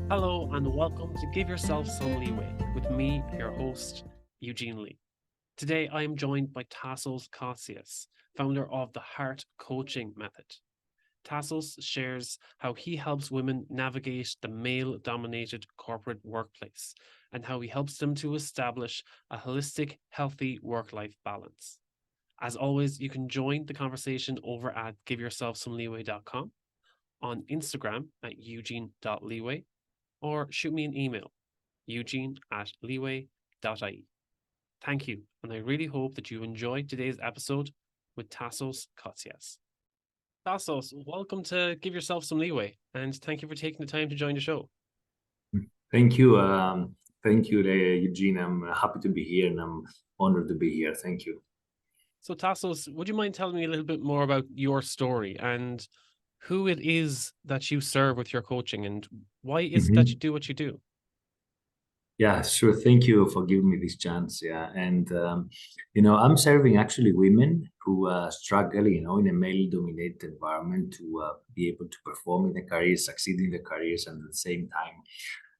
Hello and welcome to Give Yourself Some Leeway with me, your host, Eugene Lee. Today I am joined by Tassos Kotzias, founder of the Heart Coaching Method. Tassos shares how he helps women navigate the male dominated corporate workplace and how he helps them to establish a holistic, healthy work life balance. As always, you can join the conversation over at giveyourselfsomeleeway.com, on Instagram at eugene.leeway, or shoot me an email, eugene@leeway.ie. Thank you, and I really hope that you enjoyed today's episode with Tassos Kotzias. Tassos, welcome to Give Yourself Some Leeway, and thank you for taking the time to join the show. Thank you. Thank you, Eugene. I'm happy to be here and I'm honored to be here. Thank you. So, Tassos, would you mind telling me a little bit more about your story and who it is that you serve with your coaching and why is it that you do what you do? Yeah, sure. Thank you for giving me this chance. Yeah. And, I'm serving actually women who struggle, in a male-dominated environment to be able to perform in their careers, succeed in their careers, and at the same time,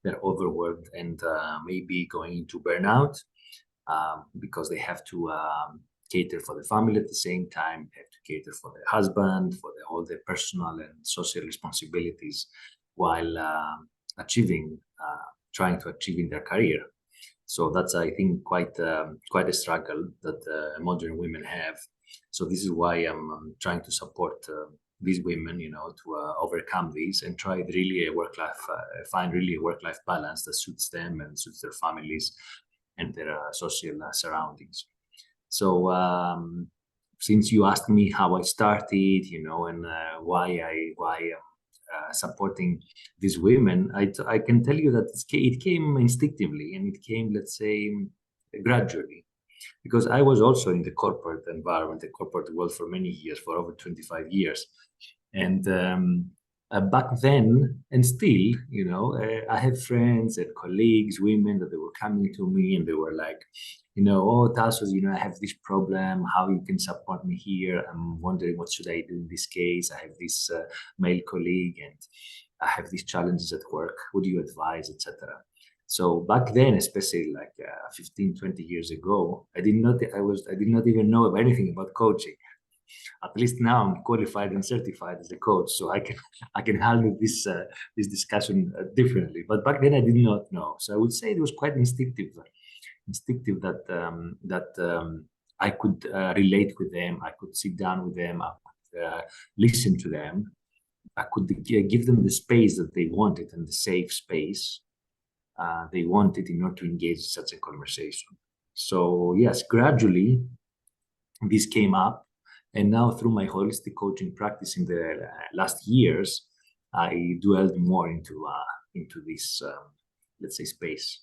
they're overworked and maybe going into burnout because they have to cater for the family at the same time, they have to cater for their husband, for all their personal and social responsibilities while achieving, trying to achieve in their career. So that's, I think, quite a struggle that modern women have. So this is why I'm trying to support these women, to overcome these and try really find really a work-life balance that suits them and suits their families and their social surroundings. So since you asked me how I started, and why I'm supporting these women, I can tell you that it came instinctively and it came, let's say, gradually, because I was also in the corporate environment, the corporate world for many years, for over 25 years. And back then, and still, I had friends and colleagues, women that they were coming to me and they were like, oh, Tassos, I have this problem, how you can support me here? I'm wondering what should I do in this case? I have this male colleague and I have these challenges at work. What do you advise, etc.? So back then, especially like 15, 20 years ago, I did not even know of anything about coaching. At least now I'm qualified and certified as a coach, so I can handle this discussion differently. But back then I did not know, so I would say it was quite instinctive that I could relate with them. I could sit down with them. I could listen to them. I could give them the space that they wanted and the safe space they wanted in order to engage in such a conversation. So yes, gradually this came up, and now through my holistic coaching practice in the last years, I dwelled more into this, let's say, space.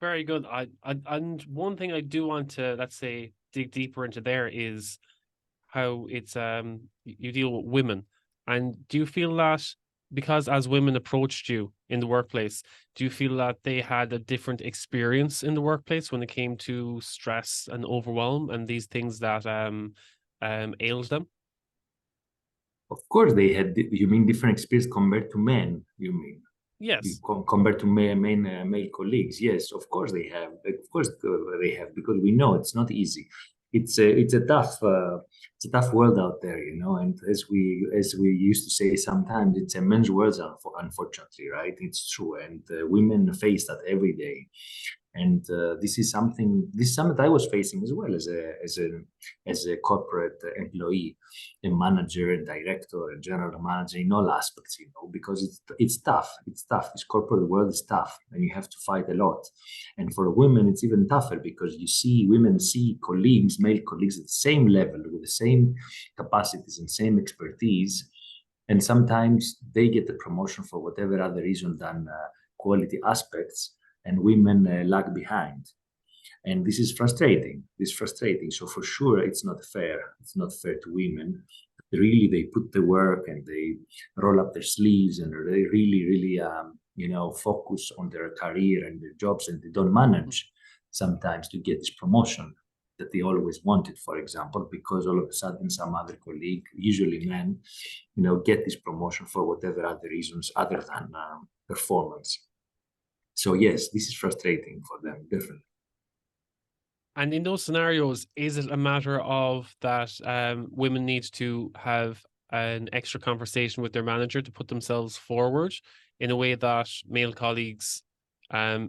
Very good. And one thing I do want to, let's say, dig deeper into there is how it's you deal with women. And do you feel that because as women approached you in the workplace, do you feel that they had a different experience in the workplace when it came to stress and overwhelm and these things that ailed them? Of course, they had. You mean different experience compared to men? You mean? Yes. Compared to male colleagues? Yes, of course they have. Of course they have, because we know it's not easy. It's a tough world out there, and as we used to say sometimes, it's a men's world, unfortunately, right? It's true, and women face that every day. And this is something I was facing as well as a corporate employee, a manager, a director, a general manager, in all aspects, because it's tough. It's tough. This corporate world is tough, and you have to fight a lot. And for women, it's even tougher because women see colleagues, male colleagues, at the same level with the same capacities and same expertise, and sometimes they get the promotion for whatever other reason than quality aspects, and women lag behind. And this is frustrating. So for sure, it's not fair. It's not fair to women. Really, they put the work and they roll up their sleeves and they really, really, focus on their career and their jobs, and they don't manage sometimes to get this promotion that they always wanted, for example, because all of a sudden some other colleague, usually men, get this promotion for whatever other reasons other than performance. So yes, this is frustrating for them, definitely. And in those scenarios, is it a matter of that women need to have an extra conversation with their manager to put themselves forward in a way that male colleagues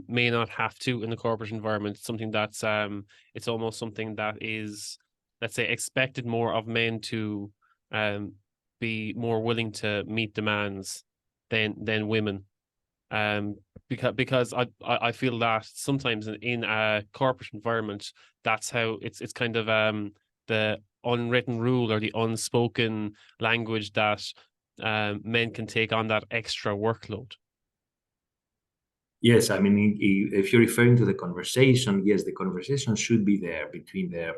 may not have to in the corporate environment? Something that's it's almost something that is, let's say, expected more of men to be more willing to meet demands than women. Because I feel that sometimes in a corporate environment, that's how it's kind of the unwritten rule or the unspoken language that men can take on that extra workload. Yes, I mean, if you're referring to the conversation, yes, the conversation should be there between the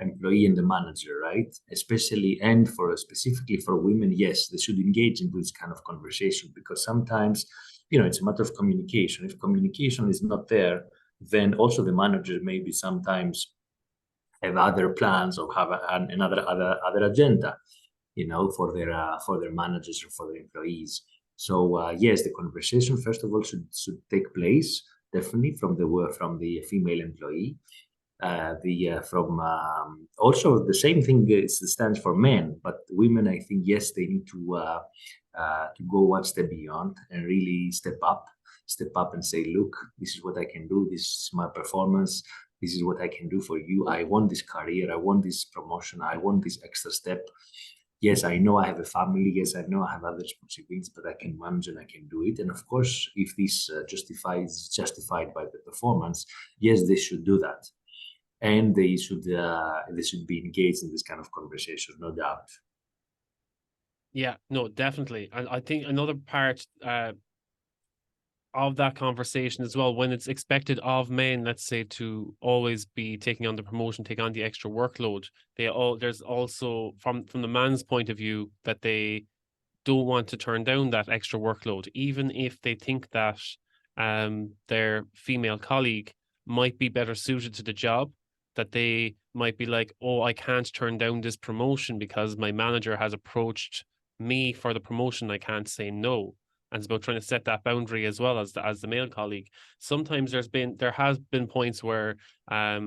employee and the manager, right? Especially and specifically for women, yes, they should engage in this kind of conversation, because sometimes, it's a matter of communication. If communication is not there, then also the manager maybe sometimes have other plans or have another agenda, for their managers or for their employees. So yes, the conversation first of all should take place definitely from the female employee. From also the same thing stands for men, but women, I think, yes, they need to go one step beyond and really step up and say, look, this is what I can do. This is my performance. This is what I can do for you. I want this career. I want this promotion. I want this extra step. Yes, I know I have a family. Yes, I know I have other responsibilities, but I can manage and I can do it. And of course, if this justified by the performance, yes, they should do that, and they should be engaged in this kind of conversation, no doubt. Yeah, no, definitely. And I think another part of that conversation as well, when it's expected of men, let's say, to always be taking on the promotion, take on the extra workload, there's also from the man's point of view that they don't want to turn down that extra workload, even if they think that their female colleague might be better suited to the job, that they might be like, oh, I can't turn down this promotion because my manager has approached me for the promotion. I can't say no. And it's about trying to set that boundary as well as the male colleague. Sometimes there has been points where a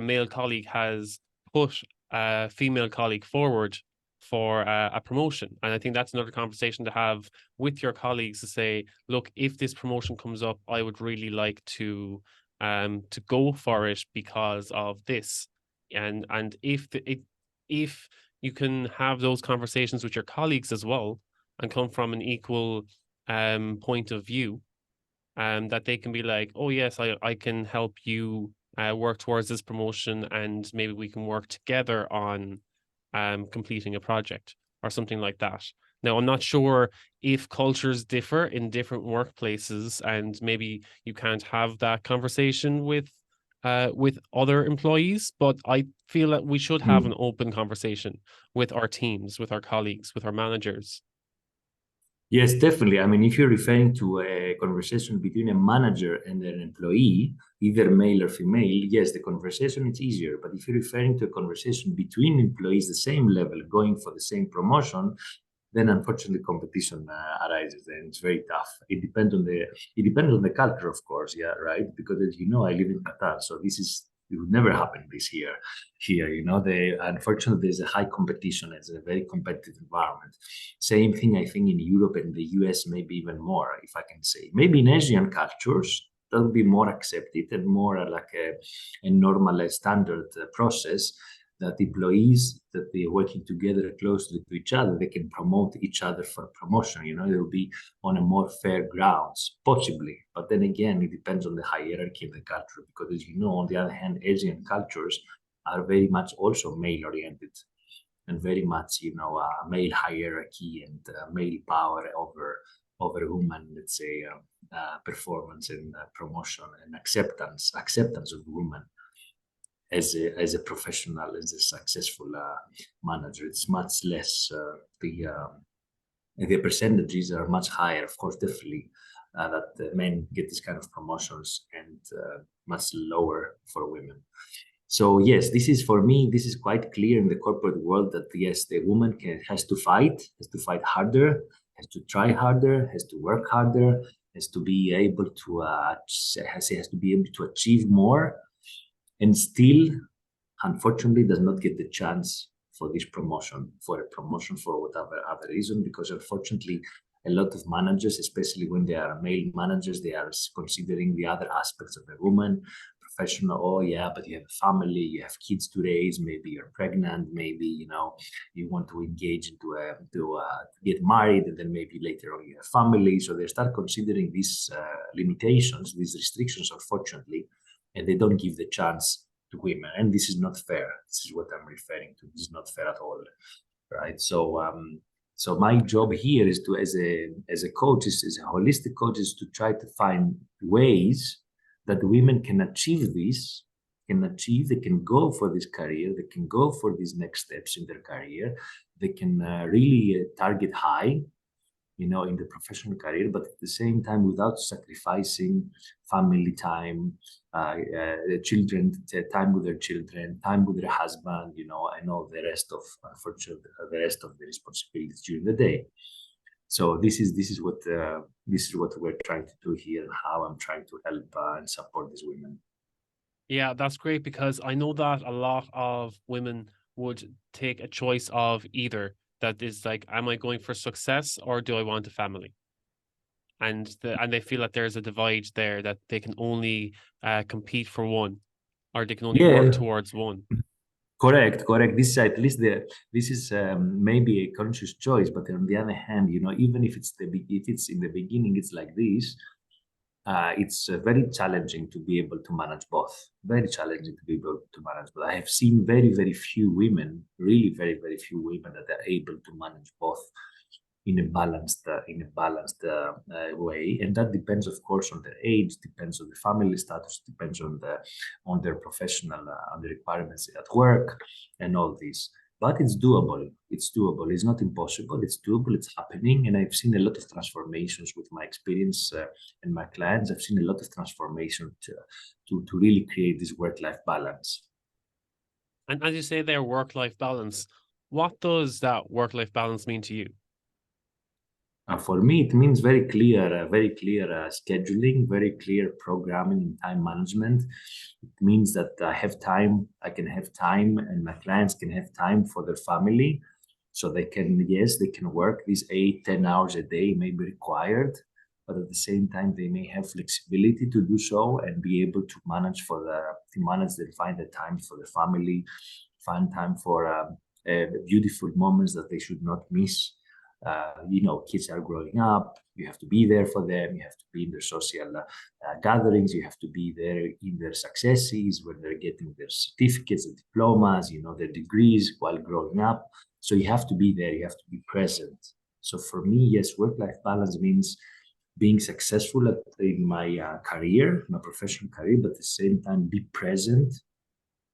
male colleague has put a female colleague forward for a promotion, and I think that's another conversation to have with your colleagues to say, look, if this promotion comes up, I would really like to go for it because of this, and if you can have those conversations with your colleagues as well and come from an equal point of view, that they can be like, oh yes, I can help you work towards this promotion, and maybe we can work together on completing a project or something like that. Now, I'm not sure if cultures differ in different workplaces, and maybe you can't have that conversation with other employees, but I feel that we should have an open conversation with our teams, with our colleagues, with our managers. Yes, definitely. I mean, if you're referring to a conversation between a manager and an employee, either male or female, yes, the conversation is easier. But if you're referring to a conversation between employees, the same level, going for the same promotion, then unfortunately competition arises, and it's very tough. It depends on the culture, of course, yeah, right? Because as you know, I live in Qatar, so it would never happen this here. Unfortunately, there's a high competition. It's a very competitive environment. Same thing, I think, in Europe and the US, maybe even more, if I can say. Maybe in Asian cultures, that would be more accepted and more like a normal, standard process, that employees, that they're working together closely to each other, they can promote each other for promotion. It will be on a more fair grounds, possibly. But then again, it depends on the hierarchy of the culture, because as you know, on the other hand, Asian cultures are very much also male-oriented and very much, male hierarchy and male power over women, let's say, performance and promotion and acceptance of women as a professional, as a successful manager. It's much less. The percentages are much higher, of course, definitely, that men get this kind of promotions, and much lower for women. So yes, this is for me. This is quite clear in the corporate world that yes, the woman has to fight harder, has to try harder, has to work harder, has to be able to has to be able to achieve more, and still, unfortunately, does not get the chance for this promotion, for a promotion for whatever other reason, because unfortunately, a lot of managers, especially when they are male managers, they are considering the other aspects of a woman, professional. Oh yeah, but you have a family, you have kids to raise, maybe you're pregnant, maybe you want to engage into to get married, and then maybe later on you have family. So they start considering these limitations, these restrictions, unfortunately, and they don't give the chance to women, and this is not fair. This is what I'm referring to. This is not fair at all, right? So my job here is to, as a coach, as a holistic coach, is to try to find ways that women can achieve this, they can go for this career, they can go for these next steps in their career, they can really target high, in the professional career, but at the same time without sacrificing family time, children, time with their children, time with their husband, and all the rest of, unfortunately, the rest of the responsibilities during the day. So this is what we're trying to do here, and how I'm trying to help and support these women. Yeah, that's great because I know that a lot of women would take a choice of either that is like, am I going for success or do I want a family? And they feel that there's a divide there that they can only compete for one, or they can only work Yeah, towards one. correct. This is at least this is maybe a conscious choice, but on the other hand, even if it's in the beginning, it's like this. It's very challenging to be able to manage both. Very challenging to be able to manage both. I have seen very, very few women, really very, very few women that are able to manage both in a balanced way, and that depends, of course, on their age, depends on the family status, depends on their professional on the requirements at work, and all this. But it's doable. It's doable. It's not impossible. It's doable. It's happening, and I've seen a lot of transformations with my experience and my clients. I've seen a lot of transformation to really create this work-life balance. And as you say there, work-life balance, what does that work-life balance mean to you? For me, it means very clear scheduling, very clear programming and time management. It means that I can have time, and my clients can have time for their family. So they can, yes, they can work these 8, 10 hours a day, may be required, but at the same time, they may have flexibility to do so and be able to manage and find the time for the family, find time for beautiful moments that they should not miss. Kids are growing up. You have to be there for them. You have to be in their social gatherings. You have to be there in their successes when they're getting their certificates and diplomas, their degrees while growing up. So you have to be there. You have to be present. So for me, yes, work-life balance means being successful in my career, my professional career, but at the same time be present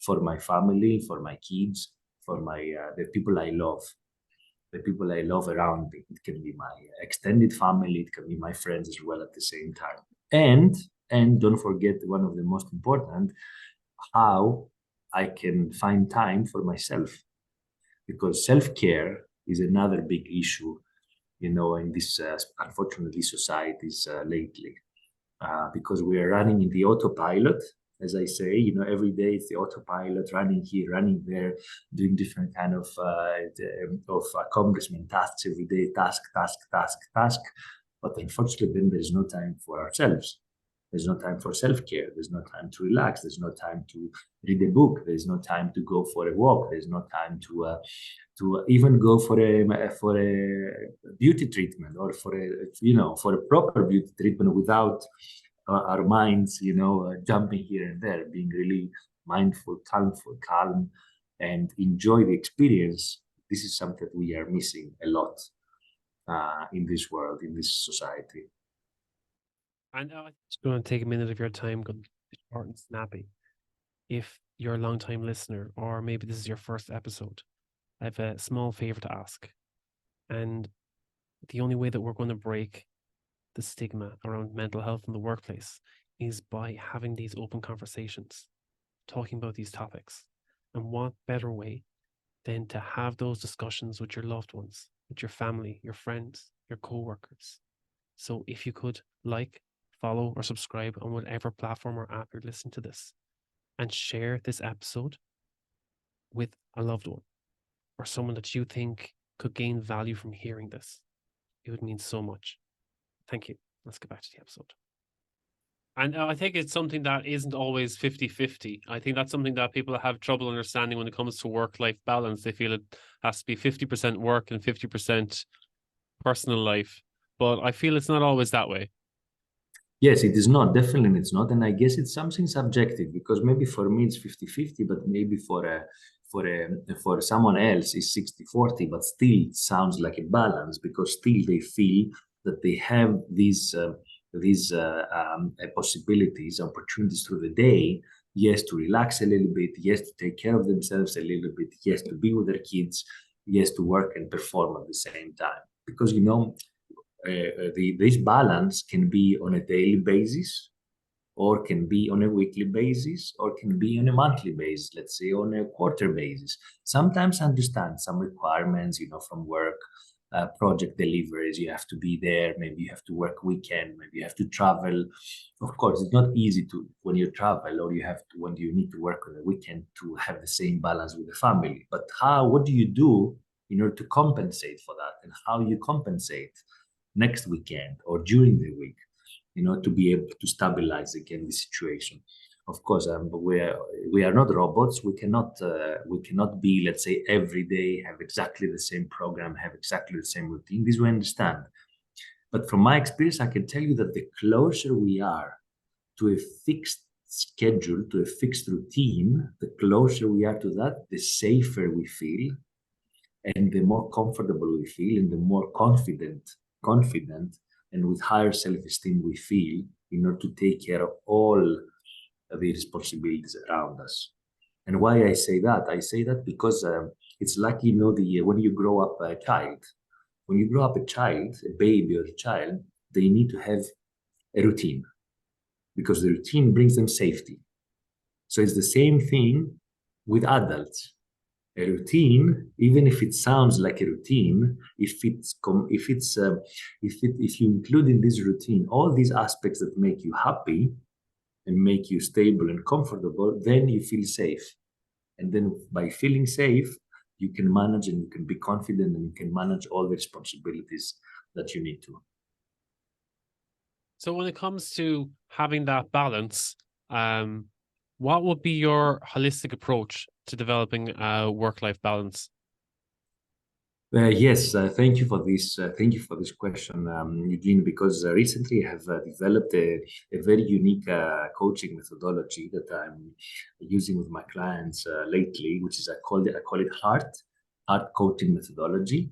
for my family, for my kids, for the people I love, around me. It can be my extended family, it can be my friends as well at the same time. And don't forget, one of the most important, how I can find time for myself, because self-care is another big issue, in this unfortunately societies lately, because we are running in the autopilot. As I say, every day it's the autopilot, running here, running there, doing different kind of accomplishment tasks every day, task. But unfortunately, then there's no time for ourselves. There's no time for self-care. There's no time to relax. There's no time to read a book. There's no time to go for a walk. There's no time to even go for a beauty treatment, or for a proper beauty treatment, without our minds, jumping here and there, being really mindful, calm, and enjoy the experience. This is something that we are missing a lot in this world, in this society. And I'm just going to take a minute of your time, going to be short and snappy. If you're a long-time listener, or maybe this is your first episode, I have a small favor to ask. And the only way that we're going to break the stigma around mental health in the workplace is by having these open conversations. talking about these topics. And what better way than to have those discussions with your loved ones, with your family, your friends, your co-workers. So if you could like, follow, or subscribe on whatever platform or app you're listening to this, and share this episode with a loved one or someone that you think could gain value from hearing this, it would mean so much. Thank you. Let's get back to the episode. And I think it's something that isn't always 50-50. I think that's something that people have trouble understanding when it comes to work-life balance. They feel it has to be 50% work and 50% personal life. But I feel it's not always that way. Yes, it is not. Definitely it's not. And I guess it's something subjective, because maybe for me it's 50-50, but maybe for someone else it's 60-40, but still it sounds like a balance, because still they feel that they have these possibilities, opportunities through the day. Yes, to relax a little bit. Yes, to take care of themselves a little bit. Yes, to be with their kids. Yes, to work and perform at the same time. Because this balance can be on a daily basis, or can be on a weekly basis, or can be on a monthly basis, let's say on a quarter basis. Sometimes I understand some requirements, from work, project deliveries, you have to be there, maybe you have to work weekend, maybe you have to travel. Of course, it's not easy to, when you travel, or when you need to work on the weekend, to have the same balance with the family. But what do you do in order to compensate for that, and how you compensate next weekend or during the week, to be able to stabilize again the situation. Of course, we are not robots. We cannot be, let's say, every day have exactly the same program, have exactly the same routine. This we understand. But from my experience, I can tell you that the closer we are to a fixed schedule, to a fixed routine, the closer we are to that, the safer we feel, and the more comfortable we feel, and the more confident and with higher self-esteem we feel, in order to take care of all the responsibilities around us. And why I say that? I say that because it's like, when you grow up a child, a baby or a child, they need to have a routine, because the routine brings them safety. So it's the same thing with adults. A routine, even if it sounds like a routine, if you include in this routine all these aspects that make you happy and make you stable and comfortable, then you feel safe. And then by feeling safe, you can manage, and you can be confident, and you can manage all the responsibilities that you need to. So when it comes to having that balance, what would be your holistic approach to developing a work-life balance? Yes, thank you for this. Thank you for this question, Eugene, because recently I have developed a very unique coaching methodology that I'm using with my clients lately, which is I call it Heart Coaching Methodology.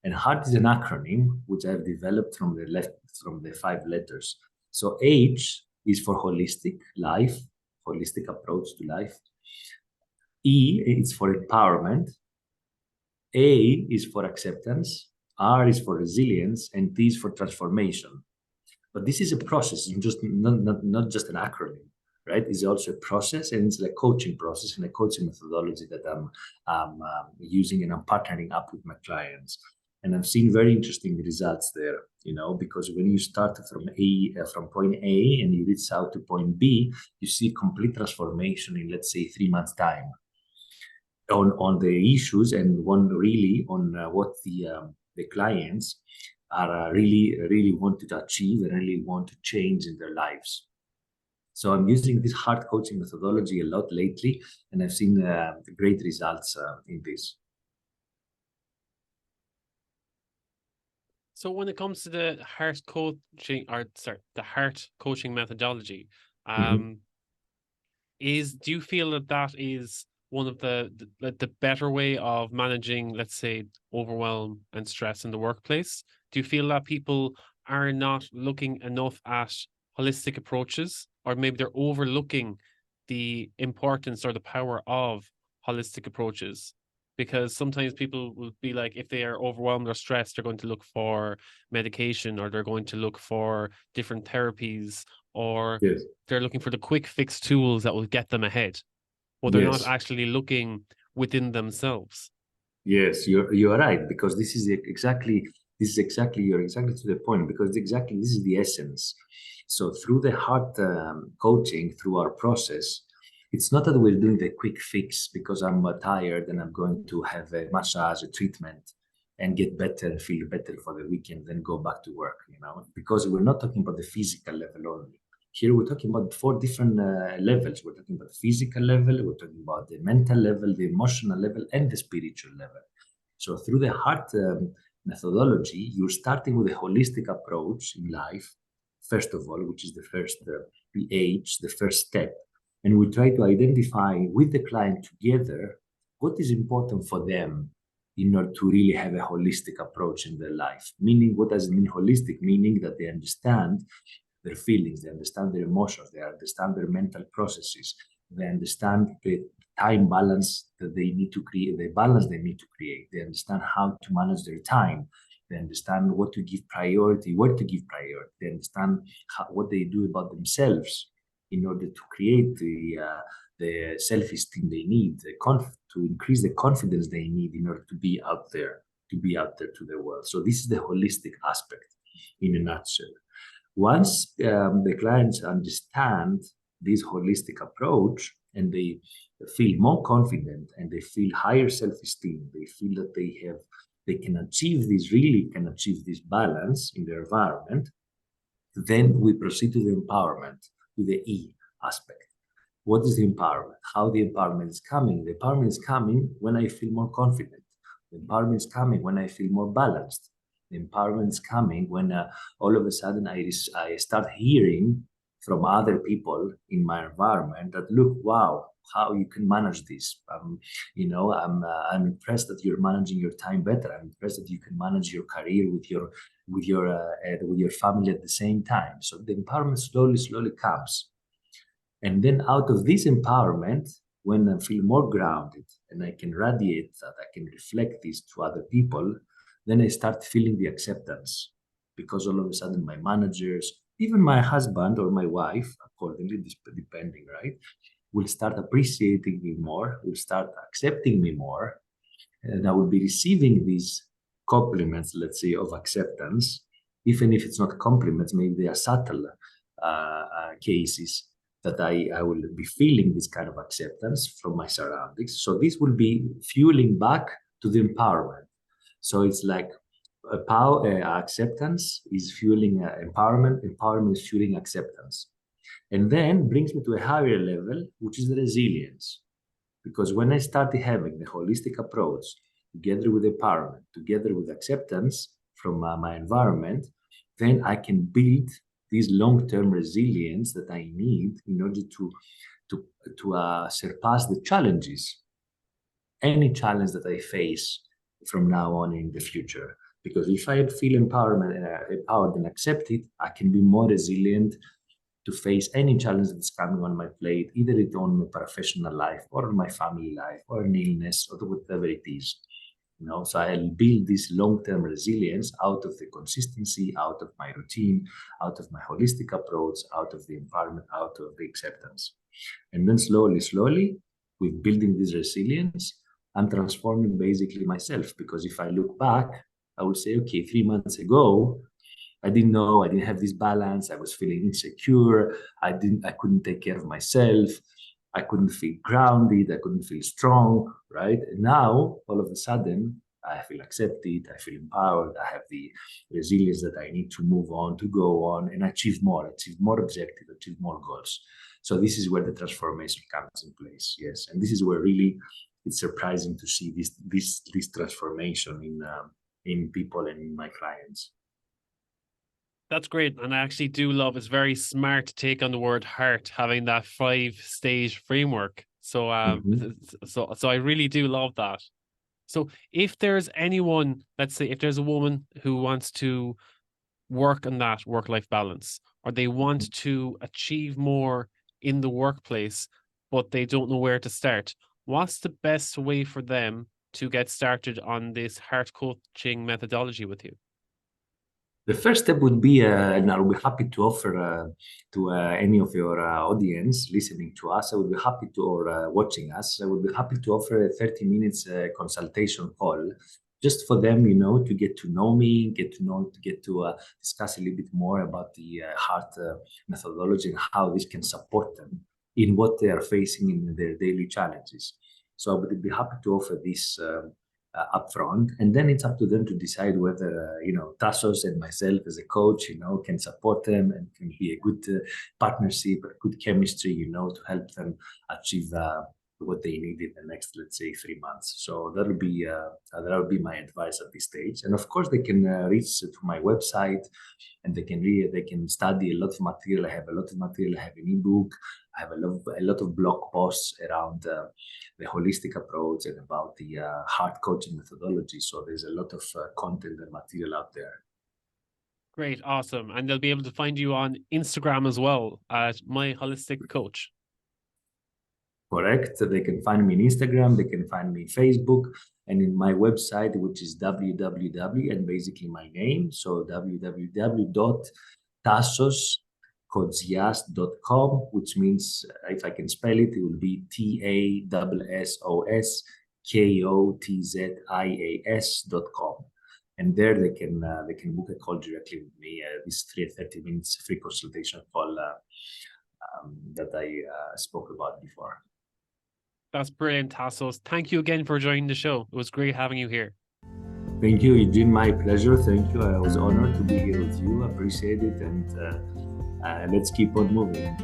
And Heart is an acronym which I've developed from the 5 letters. So H is for holistic approach to life. E is for empowerment. A is for acceptance, R is for resilience, and T is for transformation. But this is a process, not just an acronym, right? It's also a process, and it's a coaching process and a coaching methodology that I'm using, and I'm partnering up with my clients. And I've seen very interesting results there, because when you start from point A and you reach out to point B, you see complete transformation in, let's say, 3 months' time on the issues, and one really on what the clients are really wanted to achieve and really want to change in their lives. So I'm using this Heart Coaching methodology a lot lately, and I've seen great results in this. So when it comes to the heart coaching methodology, do you feel that is one of the better way of managing, let's say, overwhelm and stress in the workplace? Do you feel that people are not looking enough at holistic approaches, or maybe they're overlooking the importance or the power of holistic approaches? Because sometimes people will be like, if they are overwhelmed or stressed, they're going to look for medication, or they're going to look for different therapies, or Yes. they're looking for the quick fix tools that will get them ahead. but they're not Yes. actually looking within themselves. Yes, you're right, because you're exactly to the point, because exactly this is the essence. So through the heart coaching, through our process, it's not that we're doing the quick fix because I'm tired and I'm going to have a massage, a treatment, and get better and feel better for the weekend, then go back to work. Because we're not talking about the physical level only. Here we're talking about four different levels. We're talking about the physical level, we're talking about the mental level, the emotional level, and the spiritual level. So through the heart methodology, you're starting with a holistic approach in life, first of all, which is the first PH, the first step. And we try to identify with the client together what is important for them in order to really have a holistic approach in their life. Meaning, what does it mean holistic? Meaning that they understand their feelings, they understand their emotions, they understand their mental processes, they understand the time balance that they need to create, the balance they need to create. They understand how to manage their time. They understand what to give priority, where to give priority. They understand what they do about themselves in order to create the self-esteem they need, to increase the confidence they need in order to be out there, to the world. So this is the holistic aspect in a nutshell. Once the clients understand this holistic approach and they feel more confident and they feel higher self-esteem, they feel that they can achieve this balance in their environment, then we proceed to the empowerment, to the E aspect. What is the empowerment? How the empowerment is coming? The empowerment is coming when I feel more confident. The empowerment is coming when I feel more balanced. The empowerment is coming when all of a sudden I start hearing from other people in my environment that, look, wow, how you can manage this. I'm impressed that you're managing your time better. I'm impressed that you can manage your career with your family at the same time. So the empowerment slowly comes. And then out of this empowerment, when I feel more grounded and I can radiate that, I can reflect this to other people, then I start feeling the acceptance. Because all of a sudden my managers, even my husband or my wife, accordingly, depending, right, will start appreciating me more, will start accepting me more, and I will be receiving these compliments, let's say, of acceptance, even if it's not compliments, maybe they are subtle cases that I will be feeling this kind of acceptance from my surroundings. So this will be fueling back to the empowerment. So it's like acceptance is fueling empowerment is fueling acceptance. And then brings me to a higher level, which is the resilience. Because when I started having the holistic approach, together with empowerment, together with acceptance from my environment, then I can build this long-term resilience that I need in order to surpass the challenges, any challenge that I face from now on in the future. Because if I feel empowered and accept it, I can be more resilient to face any challenge that's coming on my plate, either it on my professional life or on my family life or an illness or whatever it is. So I'll build this long-term resilience out of the consistency, out of my routine, out of my holistic approach, out of the environment, out of the acceptance. And then slowly, with building this resilience, I'm transforming basically myself. Because if I look back, I would say, okay, 3 months ago, I didn't know, I didn't have this balance. I was feeling insecure. I couldn't take care of myself. I couldn't feel grounded. I couldn't feel strong, right? And now, all of a sudden, I feel accepted. I feel empowered. I have the resilience that I need to move on, to go on and achieve more objectives, achieve more goals. So this is where the transformation comes in place. Yes, and this is where really it's surprising to see this transformation in people and in my clients. That's great. And I actually do love, it's very smart to take on the word heart, having that 5-stage framework. So so I really do love that. So if there's anyone, let's say if there's a woman who wants to work on that work-life balance, or they want to achieve more in the workplace, but they don't know where to start, what's the best way for them to get started on this heart coaching methodology with you? The first step would be, and I would be happy to offer to any of your audience listening to us, I would be happy to, or watching us, I would be happy to offer a 30 minutes consultation call just for them, to get to know me, get to discuss a little bit more about the heart methodology and how this can support them in what they are facing in their daily challenges. So I would be happy to offer this upfront, and then it's up to them to decide whether Tassos and myself as a coach can support them and can be a good partnership, a good chemistry to help them achieve what they need in the next, let's say, 3 months. So that would be my advice at this stage. And of course they can reach to my website, and they can study a lot of material. I have a lot of material. I have an ebook. I have a lot of blog posts around the holistic approach and about the heart coaching methodology. So there's a lot of content and material out there. Great, awesome. And they'll be able to find you on Instagram as well at My Holistic Coach. Correct. They can find me on Instagram. They can find me on Facebook, and in my website, which is www, and basically my name. So www.tassoskotzias.com, which means, if I can spell it, it will be TASSOSKOTZIAS.com. And there they can book a call directly with me. This 30 minutes free consultation call that I spoke about before. That's brilliant, Tassos. Thank you again for joining the show. It was great having you here. Thank you, Eugene. My pleasure. Thank you. I was honored to be here with you. Appreciate it. And let's keep on moving.